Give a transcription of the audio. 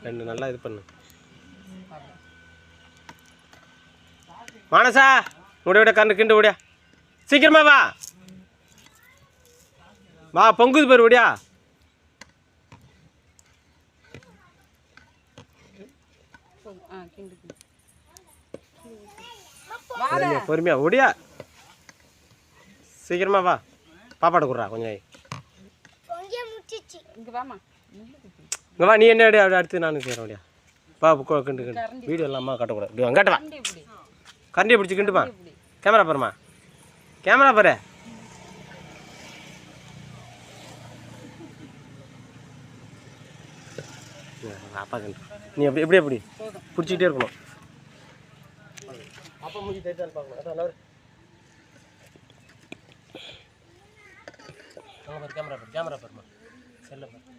ரெண்டு நல்லா இது பண்ணு. மானசா விட கண்டு கிண்டு விடியா, சீக்கிரமா வா வா, பொங்குது பேர் விடியா. பொறுமையா ஓடியா, சீக்கிரமா வா. பாப்பாட்ட கொடுறா கொஞ்சம். இங்கே வா, நீ என்ன அப்படியே அடுத்து நானும் செய்கிறேன் அப்படியா. வா கிண்டு கிண்டு, வீடியோ இல்லாமல் கட்டக்கூடாது. இப்படி அங்கிட்ட வா, கரண்டியை பிடிச்சி கிண்டுப்பா. கேமரா பாருமா, கேமரா பாரு. அப்பா கிண்டு, நீ எப்படி எப்படி எப்படி பிடிச்சிக்கிட்டே இருக்கணும். அப்பா மூஞ்சி தேய்ச்சாலும் பார்க்கணும். அதான் கேமரா பாரு, கேமரா பாருமா, செல்ல பாரு.